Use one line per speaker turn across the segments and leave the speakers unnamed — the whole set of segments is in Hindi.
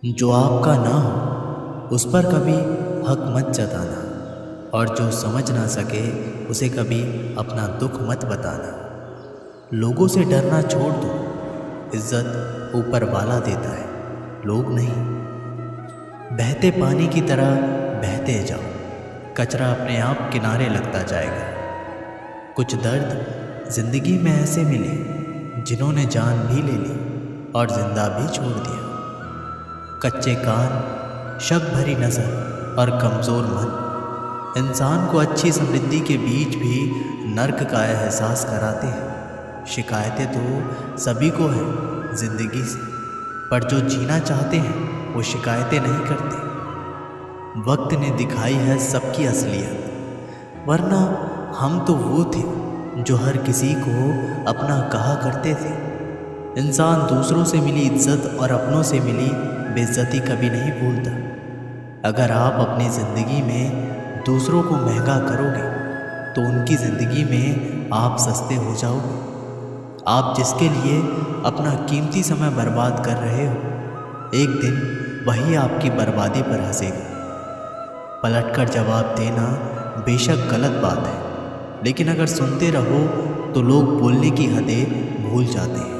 जो आपका ना हो उस पर कभी हक मत जताना, और जो समझ ना सके उसे कभी अपना दुख मत बताना। लोगों से डरना छोड़ दो, इज्जत ऊपर वाला देता है, लोग नहीं। बहते पानी की तरह बहते जाओ, कचरा अपने आप किनारे लगता जाएगा। कुछ दर्द जिंदगी में ऐसे मिले जिन्होंने जान भी ले ली और जिंदा भी छोड़ दिया। कच्चे कान, शक भरी नज़र और कमज़ोर मन इंसान को अच्छी समृद्धि के बीच भी नर्क का एहसास कराते हैं। शिकायतें तो सभी को हैं ज़िंदगी से, पर जो जीना चाहते हैं वो शिकायतें नहीं करते। वक्त ने दिखाई है सबकी असलियत, वरना हम तो वो थे जो हर किसी को अपना कहा करते थे। इंसान दूसरों से मिली इज्जत और अपनों से मिली बेइज्जती कभी नहीं भूलता। अगर आप अपनी ज़िंदगी में दूसरों को महंगा करोगे तो उनकी ज़िंदगी में आप सस्ते हो जाओगे। आप जिसके लिए अपना कीमती समय बर्बाद कर रहे हो, एक दिन वही आपकी बर्बादी पर हंसेगा। पलटकर जवाब देना बेशक गलत बात है, लेकिन अगर सुनते रहो तो लोग बोलने की हदें भूल जाते हैं।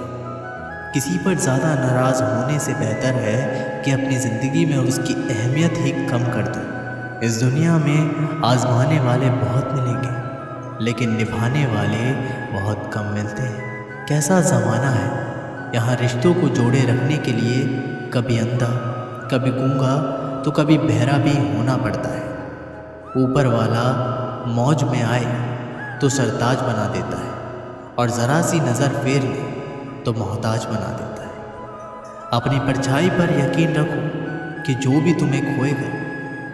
किसी पर ज़्यादा नाराज़ होने से बेहतर है कि अपनी ज़िंदगी में उसकी अहमियत ही कम कर दो। इस दुनिया में आजमाने वाले बहुत मिलेंगे, लेकिन निभाने वाले बहुत कम मिलते हैं। कैसा ज़माना है, यहाँ रिश्तों को जोड़े रखने के लिए कभी अंधा, कभी गूंगा तो कभी बहरा भी होना पड़ता है। ऊपर वाला मौज में आए तो सरताज बना देता है, और ज़रा सी नज़र फेर ले तो मोहताज बना देता है। अपनी परछाई पर यकीन रखो कि जो भी तुम्हें खोएगा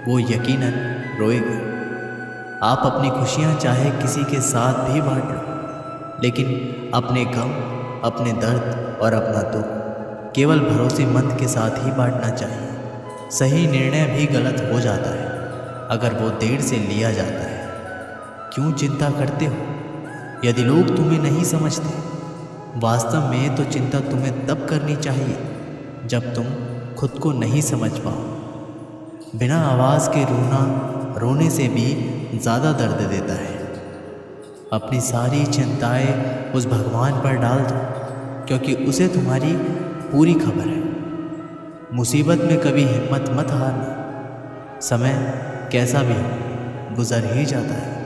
वो यकीनन रोएगा। आप अपनी खुशियाँ चाहे किसी के साथ भी बांट लो, लेकिन अपने गम, अपने दर्द और अपना दुख केवल भरोसेमंद के साथ ही बांटना चाहिए। सही निर्णय भी गलत हो जाता है अगर वो देर से लिया जाता है। क्यों चिंता करते हो यदि लोग तुम्हें नहीं समझते? वास्तव में तो चिंता तुम्हें तब करनी चाहिए जब तुम खुद को नहीं समझ पाओ। बिना आवाज़ के रोना रोने से भी ज़्यादा दर्द देता है। अपनी सारी चिंताएं उस भगवान पर डाल दो, क्योंकि उसे तुम्हारी पूरी खबर है। मुसीबत में कभी हिम्मत मत हारना, समय कैसा भी हो गुजर ही जाता है।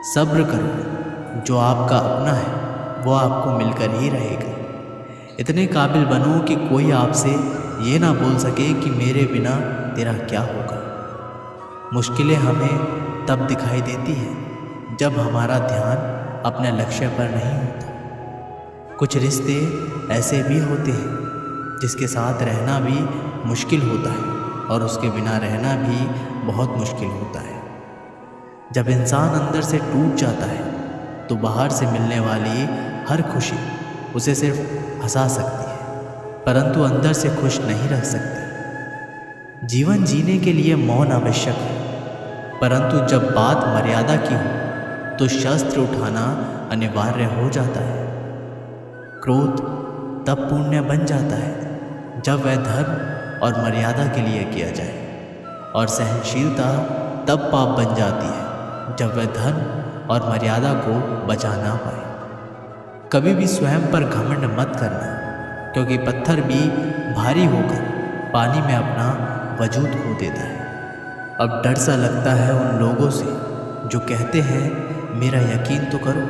सब्र करो, जो आपका अपना है वो आपको मिलकर ही रहेगा। इतने काबिल बनो कि कोई आपसे ये ना बोल सके कि मेरे बिना तेरा क्या होगा। मुश्किलें हमें तब दिखाई देती हैं जब हमारा ध्यान अपने लक्ष्य पर नहीं होता। कुछ रिश्ते ऐसे भी होते हैं जिसके साथ रहना भी मुश्किल होता है, और उसके बिना रहना भी बहुत मुश्किल होता है। जब इंसान अंदर से टूट जाता है तो बाहर से मिलने वाली हर खुशी उसे सिर्फ हंसा सकती है, परंतु अंदर से खुश नहीं रख सकती। जीवन जीने के लिए मौन आवश्यक है, परंतु जब बात मर्यादा की हो तो शस्त्र उठाना अनिवार्य हो जाता है। क्रोध तब पुण्य बन जाता है जब वह धर्म और मर्यादा के लिए किया जाए, और सहनशीलता तब पाप बन जाती है जब वह धर्म और मर्यादा को बचा ना पाए। कभी भी स्वयं पर घमंड मत करना, क्योंकि पत्थर भी भारी होकर पानी में अपना वजूद खो देता है। अब डर सा लगता है उन लोगों से जो कहते हैं मेरा यकीन तो करो,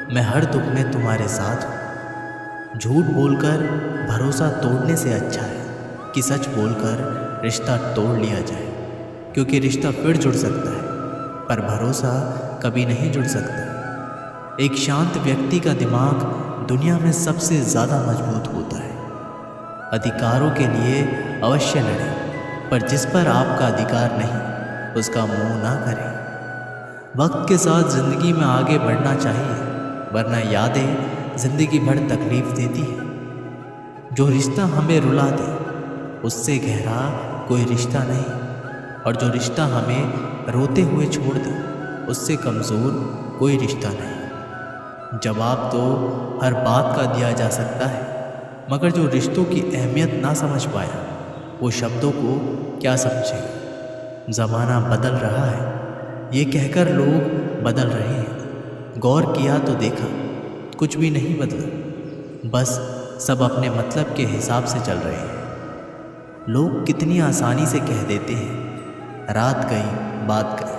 मैं हर दुख में तुम्हारे साथ हूँ। झूठ बोलकर भरोसा तोड़ने से अच्छा है कि सच बोलकर रिश्ता तोड़ लिया जाए, क्योंकि रिश्ता फिर जुड़ सकता है पर भरोसा कभी नहीं जुड़ सकता। एक शांत व्यक्ति का दिमाग दुनिया में सबसे ज़्यादा मजबूत होता है। अधिकारों के लिए अवश्य लड़ें, पर जिस पर आपका अधिकार नहीं उसका मुंह ना करें। वक्त के साथ ज़िंदगी में आगे बढ़ना चाहिए, वरना यादें ज़िंदगी भर तकलीफ़ देती है। जो रिश्ता हमें रुला दे उससे गहरा कोई रिश्ता नहीं, और जो रिश्ता हमें रोते हुए छोड़ दे उससे कमज़ोर कोई रिश्ता नहीं। जवाब तो हर बात का दिया जा सकता है, मगर जो रिश्तों की अहमियत ना समझ पाया वो शब्दों को क्या समझेगा। ज़माना बदल रहा है ये कहकर लोग बदल रहे हैं। गौर किया तो देखा कुछ भी नहीं बदला, बस सब अपने मतलब के हिसाब से चल रहे हैं। लोग कितनी आसानी से कह देते हैं रात गई बात गई।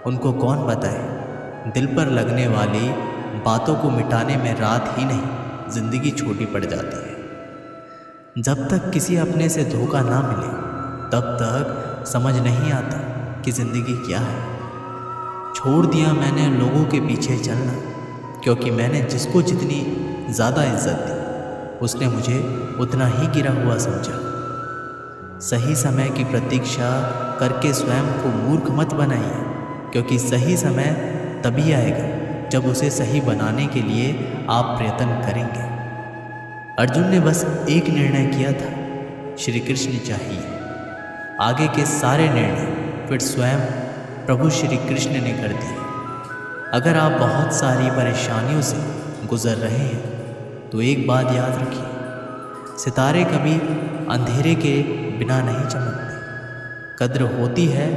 उनको कौन बताए दिल पर लगने वाली बातों को मिटाने में रात ही नहीं ज़िंदगी छोटी पड़ जाती है। जब तक किसी अपने से धोखा ना मिले तब तक समझ नहीं आता कि ज़िंदगी क्या है। छोड़ दिया मैंने लोगों के पीछे चलना, क्योंकि मैंने जिसको जितनी ज़्यादा इज्जत दी उसने मुझे उतना ही गिरा हुआ समझा। सही समय की प्रतीक्षा करके स्वयं को मूर्ख मत बनाइए, क्योंकि सही समय तभी आएगा जब उसे सही बनाने के लिए आप प्रयत्न करेंगे। अर्जुन ने बस एक निर्णय किया था, श्री कृष्ण चाहिए। आगे के सारे निर्णय फिर स्वयं प्रभु श्री कृष्ण ने कर दिए। अगर आप बहुत सारी परेशानियों से गुजर रहे हैं तो एक बात याद रखिए, सितारे कभी अंधेरे के बिना नहीं चमकते। कद्र होती है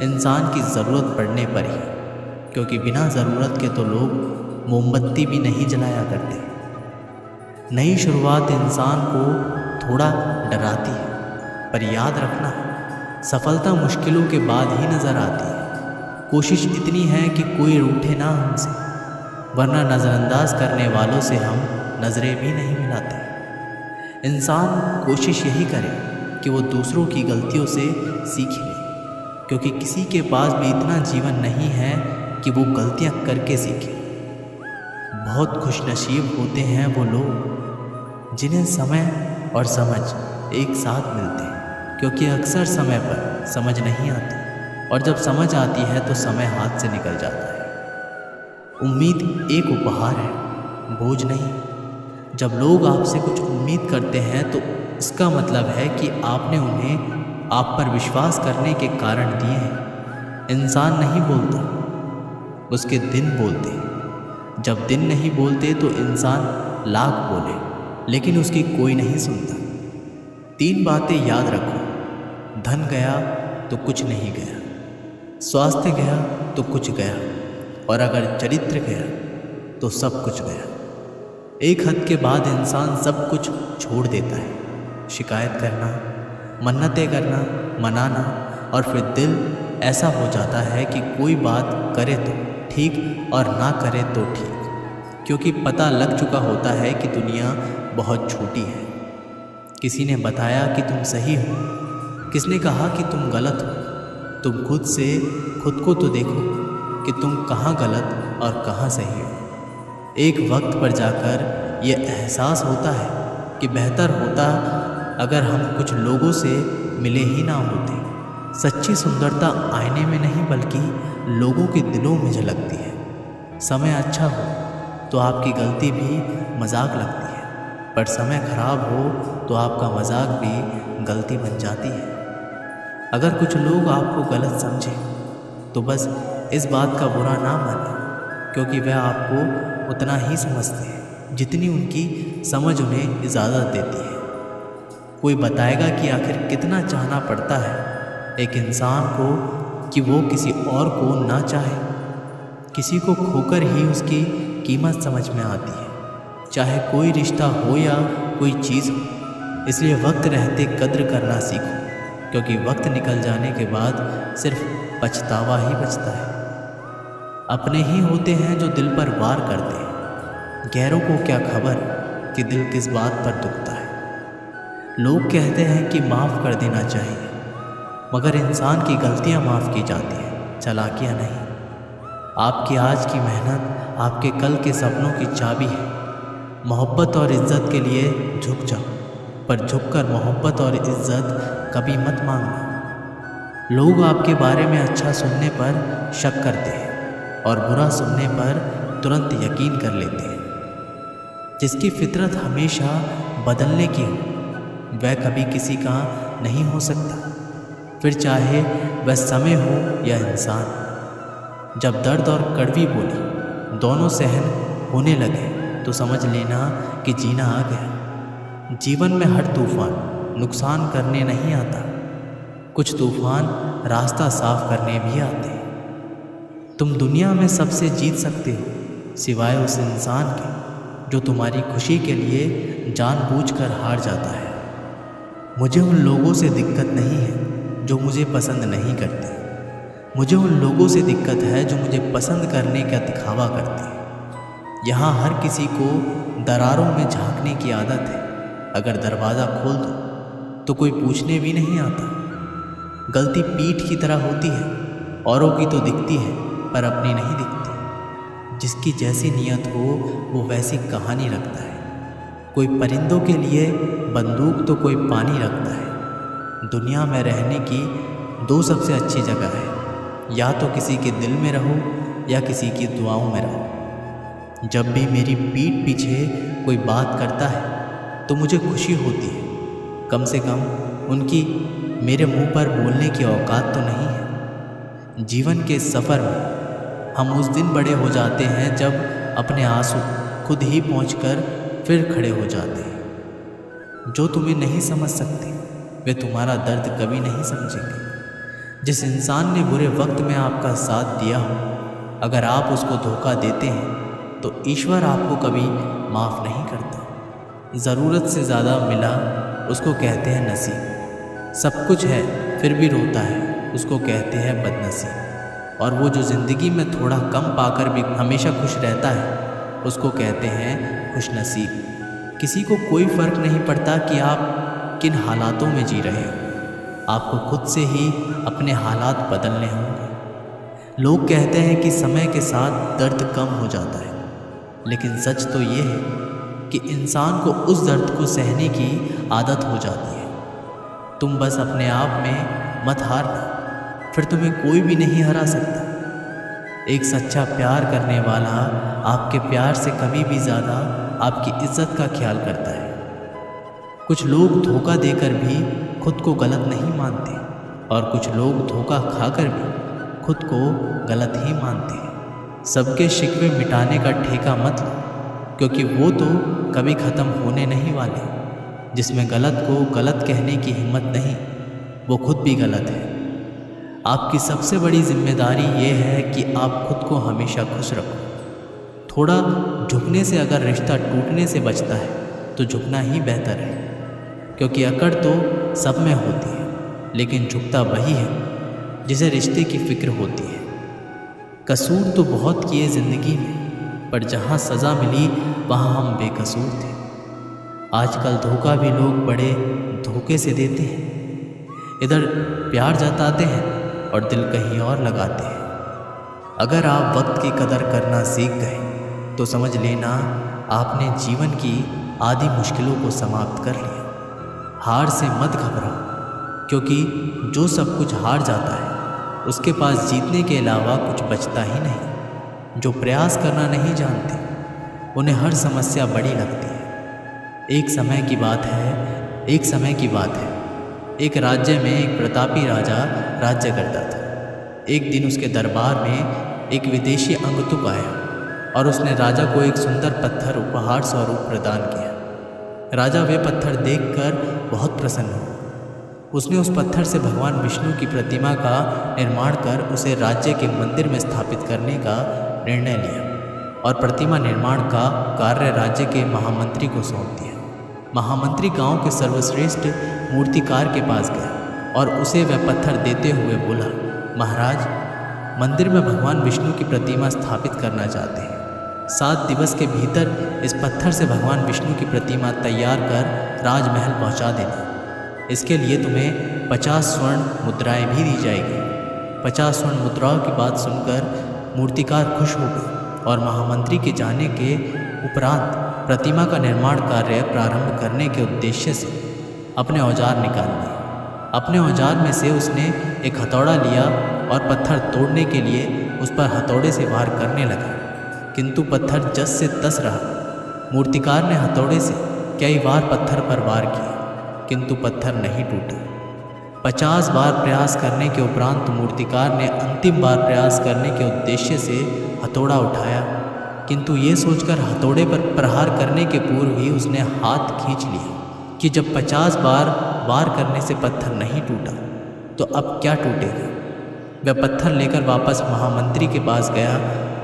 इंसान की ज़रूरत पड़ने पर ही, क्योंकि बिना ज़रूरत के तो लोग मोमबत्ती भी नहीं जलाया करते। नई शुरुआत इंसान को थोड़ा डराती है, पर याद रखना सफलता मुश्किलों के बाद ही नज़र आती है। कोशिश इतनी है कि कोई रूठे ना हमसे, वरना नज़रअंदाज करने वालों से हम नज़रें भी नहीं मिलाते। इंसान कोशिश यही करे कि वो दूसरों की गलतियों से सीख ले, क्योंकि किसी के पास भी इतना जीवन नहीं है कि वो गलतियां करके सीखे। बहुत खुशनसीब होते हैं वो लोग जिन्हें समय और समझ एक साथ मिलते हैं, क्योंकि अक्सर समय पर समझ नहीं आती, और जब समझ आती है तो समय हाथ से निकल जाता है। उम्मीद एक उपहार है, बोझ नहीं। जब लोग आपसे कुछ उम्मीद करते हैं तो इसका मतलब है कि आपने उन्हें आप पर विश्वास करने के कारण दिए हैं। इंसान नहीं बोलता, उसके दिन बोलते हैं। जब दिन नहीं बोलते तो इंसान लाख बोले, लेकिन उसकी कोई नहीं सुनता। 3 बातें याद रखो, धन गया तो कुछ नहीं गया, स्वास्थ्य गया तो कुछ गया, और अगर चरित्र गया तो सब कुछ गया। एक हद के बाद इंसान सब कुछ छोड़ देता है। शिकायत करना, मन्नतें करना, मनाना, और फिर दिल ऐसा हो जाता है कि कोई बात करे तो ठीक और ना करे तो ठीक, क्योंकि पता लग चुका होता है कि दुनिया बहुत छोटी है। किसी ने बताया कि तुम सही हो, किसने कहा कि तुम गलत हो। तुम खुद को तो देखो कि तुम कहाँ गलत और कहाँ सही हो। एक वक्त पर जाकर यह एहसास होता है कि बेहतर होता अगर हम कुछ लोगों से मिले ही ना होते। सच्ची सुंदरता आईने में नहीं बल्कि लोगों के दिलों में झलकती है। समय अच्छा हो तो आपकी गलती भी मजाक लगती है, पर समय खराब हो तो आपका मजाक भी गलती बन जाती है। अगर कुछ लोग आपको गलत समझें तो बस इस बात का बुरा ना माने, क्योंकि वह आपको उतना ही समझते हैं जितनी उनकी समझ उन्हें इजाज़त देती है। कोई बताएगा कि आखिर कितना चाहना पड़ता है एक इंसान को कि वो किसी और को ना चाहे। किसी को खोकर ही उसकी कीमत समझ में आती है, चाहे कोई रिश्ता हो या कोई चीज़ हो। इसलिए वक्त रहते कद्र करना सीखो, क्योंकि वक्त निकल जाने के बाद सिर्फ पछतावा ही बचता है। अपने ही होते हैं जो दिल पर वार करते हैं, गैरों को क्या खबर कि दिल किस बात पर दुखता है। लोग कहते हैं कि माफ़ कर देना चाहिए, मगर इंसान की गलतियां माफ़ की जाती हैं, चालाकियां नहीं। आपकी आज की मेहनत आपके कल के सपनों की चाबी है। मोहब्बत और इज़्ज़त के लिए झुक जाओ, पर झुककर मोहब्बत और इज़्ज़त कभी मत मांगना। लोग आपके बारे में अच्छा सुनने पर शक करते हैं और बुरा सुनने पर तुरंत यकीन कर लेते हैं। जिसकी फितरत हमेशा बदलने की हो वह कभी किसी का नहीं हो सकता, फिर चाहे वह समय हो या इंसान। जब दर्द और कड़वी बोली दोनों सहन होने लगे तो समझ लेना कि जीना आ गया। जीवन में हर तूफान नुकसान करने नहीं आता, कुछ तूफान रास्ता साफ करने भी आते हैं। तुम दुनिया में सबसे जीत सकते हो सिवाय उस इंसान के जो तुम्हारी खुशी के लिए जानबूझकर हार जाता है। मुझे उन लोगों से दिक्कत नहीं है जो मुझे पसंद नहीं करते, मुझे उन लोगों से दिक्कत है जो मुझे पसंद करने का दिखावा करते हैं। यहाँ हर किसी को दरारों में झांकने की आदत है, अगर दरवाज़ा खोल दो तो कोई पूछने भी नहीं आता। गलती पीठ की तरह होती है, औरों की तो दिखती है पर अपनी नहीं दिखती। जिसकी जैसी नियत हो वो वैसी कहानी रखता है। कोई परिंदों के लिए बंदूक तो कोई पानी रखता है। दुनिया में रहने की दो सबसे अच्छी जगह है, या तो किसी के दिल में रहो या किसी की दुआओं में रहो। जब भी मेरी पीठ पीछे कोई बात करता है तो मुझे खुशी होती है, कम से कम उनकी मेरे मुंह पर बोलने की औकात तो नहीं है। जीवन के सफ़र में हम उस दिन बड़े हो जाते हैं जब अपने आंसू खुद ही पहुंचकर फिर खड़े हो जाते हैं। जो तुम्हें नहीं समझ सकते वे तुम्हारा दर्द कभी नहीं समझेंगे। जिस इंसान ने बुरे वक्त में आपका साथ दिया हो, अगर आप उसको धोखा देते हैं तो ईश्वर आपको कभी माफ़ नहीं करता। ज़रूरत से ज़्यादा मिला उसको कहते हैं नसीब। सब कुछ है फिर भी रोता है उसको कहते हैं बदनसीब। और वो जो ज़िंदगी में थोड़ा कम पाकर भी हमेशा खुश रहता है उसको कहते हैं खुशनसीब। किसी को कोई फ़र्क नहीं पड़ता कि आप किन हालातों में जी रहे हो, आपको खुद से ही अपने हालात बदलने होंगे। लोग कहते हैं कि समय के साथ दर्द कम हो जाता है, लेकिन सच तो ये है कि इंसान को उस दर्द को सहने की आदत हो जाती है। तुम बस अपने आप में मत हारना, फिर तुम्हें कोई भी नहीं हरा सकता। एक सच्चा प्यार करने वाला आपके प्यार से कभी भी ज़्यादा आपकी इज्जत का ख्याल करता है। कुछ लोग धोखा देकर भी खुद को गलत नहीं मानते, और कुछ लोग धोखा खाकर भी खुद को गलत ही मानते हैं। सबके शिकवे मिटाने का ठेका मत लो, क्योंकि वो तो कभी ख़त्म होने नहीं वाले। जिसमें गलत को गलत कहने की हिम्मत नहीं, वो खुद भी गलत है। आपकी सबसे बड़ी जिम्मेदारी ये है कि आप खुद को हमेशा खुश रखो। थोड़ा झुकने से अगर रिश्ता टूटने से बचता है तो झुकना ही बेहतर है, क्योंकि अकड़ तो सब में होती है, लेकिन झुकता वही है जिसे रिश्ते की फिक्र होती है। कसूर तो बहुत किए ज़िंदगी में, पर जहाँ सज़ा मिली वहाँ हम बेकसूर थे। आजकल धोखा भी लोग बड़े धोखे से देते हैं। इधर प्यार जताते हैं और दिल कहीं और लगाते हैं। अगर आप वक्त की कदर करना सीख गए तो समझ लेना आपने जीवन की आधी मुश्किलों को समाप्त कर लिया। हार से मत घबराओ, क्योंकि जो सब कुछ हार जाता है उसके पास जीतने के अलावा कुछ बचता ही नहीं। जो प्रयास करना नहीं जानते उन्हें हर समस्या बड़ी लगती है। एक समय की बात है, एक राज्य में एक प्रतापी राजा राज्य करता था। एक दिन उसके दरबार में एक विदेशी अंगतुक आया और उसने राजा को एक सुंदर पत्थर उपहार स्वरूप प्रदान किया। राजा वे पत्थर देखकर बहुत प्रसन्न हुआ। उसने उस पत्थर से भगवान विष्णु की प्रतिमा का निर्माण कर उसे राज्य के मंदिर में स्थापित करने का निर्णय लिया और प्रतिमा निर्माण का कार्य राज्य के महामंत्री को सौंप दिया। महामंत्री गांव के सर्वश्रेष्ठ मूर्तिकार के पास गया और उसे वह पत्थर देते हुए बोला, महाराज, मंदिर में भगवान विष्णु की प्रतिमा स्थापित करना चाहते हैं। 7 दिवस के भीतर इस पत्थर से भगवान विष्णु की प्रतिमा तैयार कर राजमहल पहुंचा देना। इसके लिए तुम्हें 50 स्वर्ण मुद्राएं भी दी जाएगी। 50 स्वर्ण मुद्राओं की बात सुनकर मूर्तिकार खुश हो गए और महामंत्री के जाने के उपरांत प्रतिमा का निर्माण कार्य प्रारंभ करने के उद्देश्य से अपने औजार निकाल लिए। अपने औजार में से उसने एक हथौड़ा लिया और पत्थर तोड़ने के लिए उस पर हथौड़े से वार करने लगा, किंतु पत्थर जस से तस रहा। मूर्तिकार ने हथौड़े से कई बार पत्थर पर वार किया, किंतु पत्थर नहीं टूटा। 50 बार प्रयास करने के उपरांत मूर्तिकार ने अंतिम बार प्रयास करने के उद्देश्य से हथौड़ा उठाया, किंतु ये सोचकर हथौड़े पर प्रहार करने के पूर्व ही उसने हाथ खींच लिया कि जब 50 बार वार करने से पत्थर नहीं टूटा तो अब क्या टूटेगा। वह पत्थर लेकर वापस महामंत्री के पास गया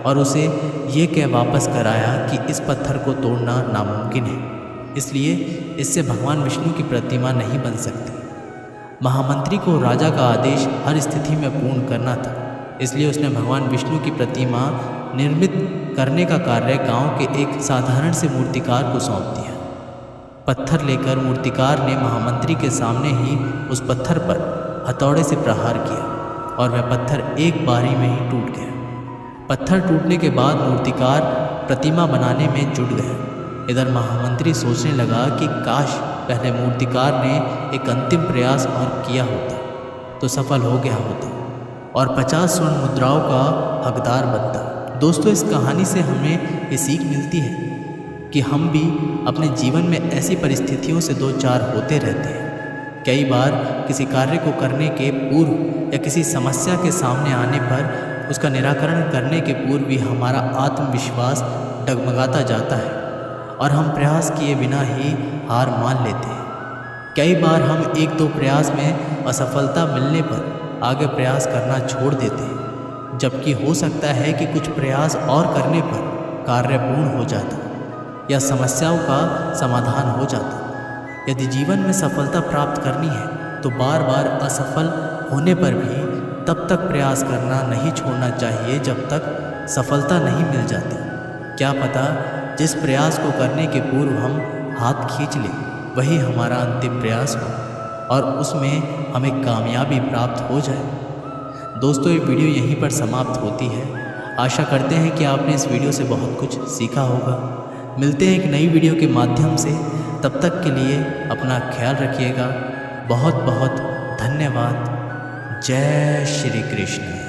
और उसे ये कह वापस कराया कि इस पत्थर को तोड़ना नामुमकिन है, इसलिए इससे भगवान विष्णु की प्रतिमा नहीं बन सकती। महामंत्री को राजा का आदेश हर स्थिति में पूर्ण करना था, इसलिए उसने भगवान विष्णु की प्रतिमा निर्मित करने का कार्य गांव के एक साधारण से मूर्तिकार को सौंप दिया। पत्थर लेकर मूर्तिकार ने महामंत्री के सामने ही उस पत्थर पर हथौड़े से प्रहार किया और वह पत्थर एक बारी में ही टूट गया। पत्थर टूटने के बाद मूर्तिकार प्रतिमा बनाने में जुट गया। इधर महामंत्री सोचने लगा कि काश पहले मूर्तिकार ने एक अंतिम प्रयास और किया होता तो सफल हो गया होता और 50 स्वर्ण मुद्राओं का हकदार बनता। दोस्तों, इस कहानी से हमें ये सीख मिलती है कि हम भी अपने जीवन में ऐसी परिस्थितियों से दो चार होते रहते हैं। कई बार किसी कार्य को करने के पूर्व या किसी समस्या के सामने आने पर उसका निराकरण करने के पूर्व भी हमारा आत्मविश्वास डगमगाता जाता है और हम प्रयास किए बिना ही हार मान लेते हैं। कई बार हम एक दो प्रयास में असफलता मिलने पर आगे प्रयास करना छोड़ देते हैं, जबकि हो सकता है कि कुछ प्रयास और करने पर कार्य पूर्ण हो जाता या समस्याओं का समाधान हो जाता। यदि जीवन में सफलता प्राप्त करनी है तो बार बार असफल होने पर भी तब तक प्रयास करना नहीं छोड़ना चाहिए जब तक सफलता नहीं मिल जाती। क्या पता जिस प्रयास को करने के पूर्व हम हाथ खींच लें वही हमारा अंतिम प्रयास हो और उसमें हमें कामयाबी प्राप्त हो जाए। दोस्तों, ये वीडियो यहीं पर समाप्त होती है। आशा करते हैं कि आपने इस वीडियो से बहुत कुछ सीखा होगा। मिलते हैं एक नई वीडियो के माध्यम से, तब तक के लिए अपना ख्याल रखिएगा। बहुत बहुत धन्यवाद। जय श्री कृष्ण।